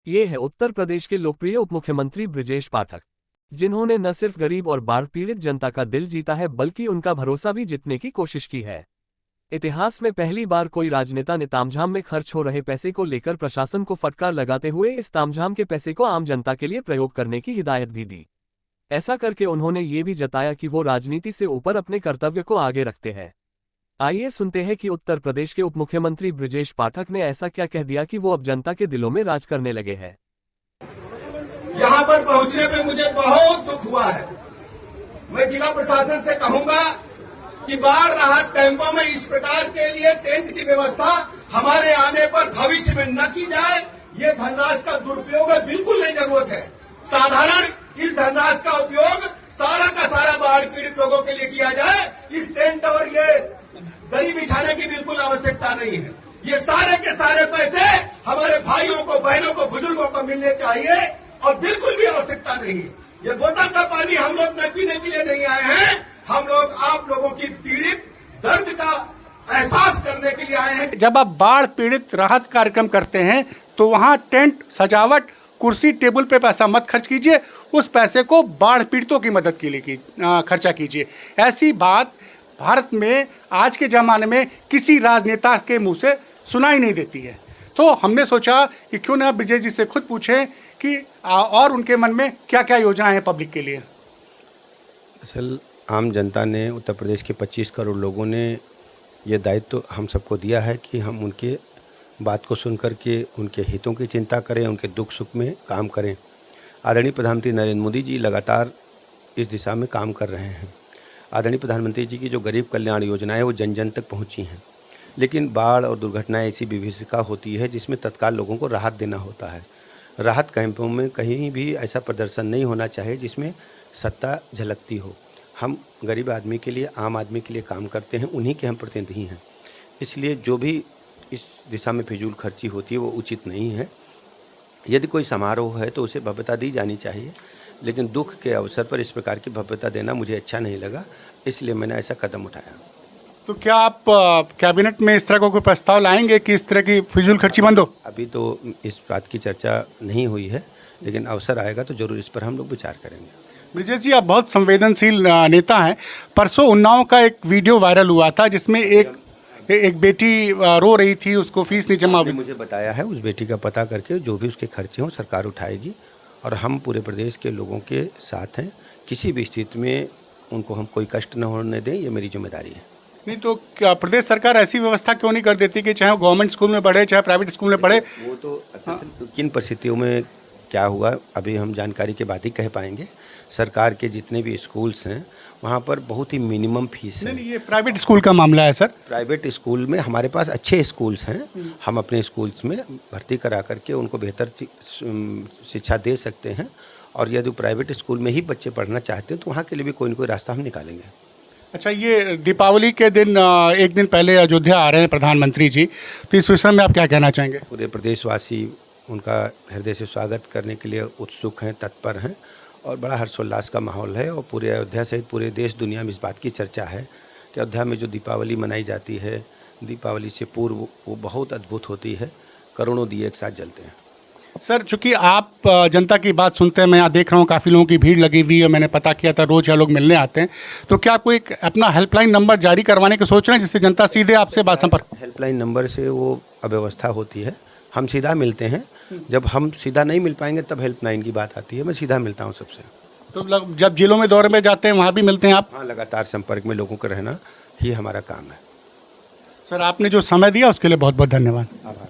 ये है उत्तर प्रदेश के लोकप्रिय उपमुख्यमंत्री बृजेश पाठक, जिन्होंने न सिर्फ गरीब और बाढ़ पीड़ित जनता का दिल जीता है बल्कि उनका भरोसा भी जीतने की कोशिश की है। इतिहास में पहली बार कोई राजनेता ने तामझाम में खर्च हो रहे पैसे को लेकर प्रशासन को फटकार लगाते हुए इस तामझाम के पैसे को आम जनता के लिए प्रयोग करने की हिदायत भी दी। ऐसा करके उन्होंने ये भी जताया कि वो राजनीति से ऊपर अपने कर्तव्य को आगे रखते हैं। आइए सुनते हैं कि उत्तर प्रदेश के उपमुख्यमंत्री बृजेश पाठक ने ऐसा क्या कह दिया कि वो अब जनता के दिलों में राज करने लगे हैं। यहाँ पर पहुंचने पे मुझे बहुत दुख हुआ है। मैं जिला प्रशासन से कहूंगा कि बाढ़ राहत कैंपों में इस प्रकार के लिए टेंट की व्यवस्था हमारे आने पर भविष्य में न की जाए। ये धनराशि का दुरुपयोग बिल्कुल नहीं जरूरत है। साधारण इस धनराशि का उपयोग सारा का सारा बाढ़ पीड़ित लोगों के लिए किया जाए। इस टेंट और ये दरी बिछाने की बिल्कुल आवश्यकता नहीं है। ये सारे के सारे पैसे हमारे भाइयों को, बहनों को, बुजुर्गों को मिलने चाहिए और बिल्कुल भी आवश्यकता नहीं है। ये बोतल का पानी हम लोग न पीने के लिए नहीं आए हैं। हम लोग आप लोगों की पीड़ित दर्द का एहसास करने के लिए आए हैं। जब आप बाढ़ पीड़ित राहत कार्यक्रम करते हैं तो वहां टेंट, सजावट, कुर्सी, टेबल पे पैसा मत खर्च कीजिए। उस पैसे को बाढ़ पीड़ितों की मदद के लिए खर्चा कीजिए। ऐसी बात भारत में आज के ज़माने में किसी राजनेता के मुंह से सुनाई नहीं देती है। तो हमने सोचा कि क्यों ना बृजेश जी से खुद पूछें कि और उनके मन में क्या क्या योजनाएं हैं पब्लिक के लिए। असल आम जनता ने, उत्तर प्रदेश के 25 करोड़ लोगों ने ये दायित्व हम सबको दिया है कि हम उनके बात को सुन कर के उनके हितों की चिंता करें, उनके दुख सुख में काम करें। आदरणीय प्रधानमंत्री नरेंद्र मोदी जी लगातार इस दिशा में काम कर रहे हैं। आदरणीय प्रधानमंत्री जी की जो गरीब कल्याण योजना है वो जन जन तक पहुंची हैं, लेकिन बाढ़ और दुर्घटनाएं ऐसी विभीषिका होती है जिसमें तत्काल लोगों को राहत देना होता है। राहत कैंपों में कहीं भी ऐसा प्रदर्शन नहीं होना चाहिए जिसमें सत्ता झलकती हो। हम गरीब आदमी के लिए, आम आदमी के लिए काम करते हैं, उन्हीं के हम प्रतिनिधि हैं। इसलिए जो भी इस दिशा में फिजूल खर्ची होती है वो उचित नहीं है। यदि कोई समारोह है तो उसे भव्यता दी जानी चाहिए, लेकिन दुख के अवसर पर इस प्रकार की भव्यता देना मुझे अच्छा नहीं लगा, इसलिए मैंने ऐसा कदम उठाया। तो क्या आप कैबिनेट में इस तरह का कोई प्रस्ताव लाएंगे कि इस तरह की फिजूल खर्ची बंद हो? अभी तो इस बात की चर्चा नहीं हुई है, लेकिन अवसर आएगा तो जरूर इस पर हम लोग विचार करेंगे। बृजेश जी, आप बहुत संवेदनशील नेता हैं। परसों उन्नाव का एक वीडियो वायरल हुआ था जिसमें एक बेटी रो रही थी, उसको फीस नहीं जमा हुई। मुझे बताया है उस बेटी का पता करके जो भी उसके खर्चे हों सरकार उठाएगी और हम पूरे प्रदेश के लोगों के साथ हैं। किसी भी स्थिति में उनको हम कोई कष्ट न होने दें, ये मेरी जिम्मेदारी है। नहीं तो क्या प्रदेश सरकार ऐसी व्यवस्था क्यों नहीं कर देती कि चाहे वो गवर्नमेंट स्कूल में पढ़े चाहे प्राइवेट स्कूल में पढ़े? वो तो किन परिस्थितियों में क्या हुआ अभी हम जानकारी के बाद ही कह पाएंगे। सरकार के जितने भी स्कूल्स हैं वहाँ पर बहुत ही मिनिमम फीस है। नहीं, ये प्राइवेट स्कूल का मामला है सर। प्राइवेट स्कूल में हमारे पास अच्छे स्कूल्स हैं, हम अपने स्कूल्स में भर्ती करा करके उनको बेहतर शिक्षा दे सकते हैं। और यदि प्राइवेट स्कूल में ही बच्चे पढ़ना चाहते हैं तो वहाँ के लिए भी कोई न कोई रास्ता हम निकालेंगे। अच्छा, ये दीपावली के दिन एक दिन पहले अयोध्या आ रहे हैं प्रधानमंत्री जी, तो इस विषय में आप क्या कहना चाहेंगे? पूरे प्रदेशवासी उनका हृदय से स्वागत करने के लिए उत्सुक हैं, तत्पर हैं और बड़ा हर्षोल्लास का माहौल है। और पूरे अयोध्या सहित पूरे देश दुनिया में इस बात की चर्चा है कि अयोध्या में जो दीपावली मनाई जाती है, दीपावली से पूर्व वो बहुत अद्भुत होती है। करोड़ों दिए एक साथ जलते हैं। सर, चूंकि आप जनता की बात सुनते हैं, मैं यहाँ देख रहा हूँ काफ़ी लोगों की भीड़ लगी हुई है, मैंने पता किया था रोज़ यहाँ लोग मिलने आते हैं, तो क्या आपको एक अपना हेल्पलाइन नंबर जारी करवाने की सोच रहे हैं जिससे जनता सीधे आपसे बात संपर्क? हेल्पलाइन नंबर से वो अव्यवस्था होती है, हम सीधा मिलते हैं। जब हम सीधा नहीं मिल पाएंगे तब हेल्पलाइन की बात आती है। मैं सीधा मिलता हूँ सबसे। तो जब जिलों में दौरे में जाते हैं वहाँ भी मिलते हैं आप? हाँ, लगातार संपर्क में लोगों का रहना ही हमारा काम है। सर, आपने जो समय दिया उसके लिए बहुत बहुत धन्यवाद। आभार।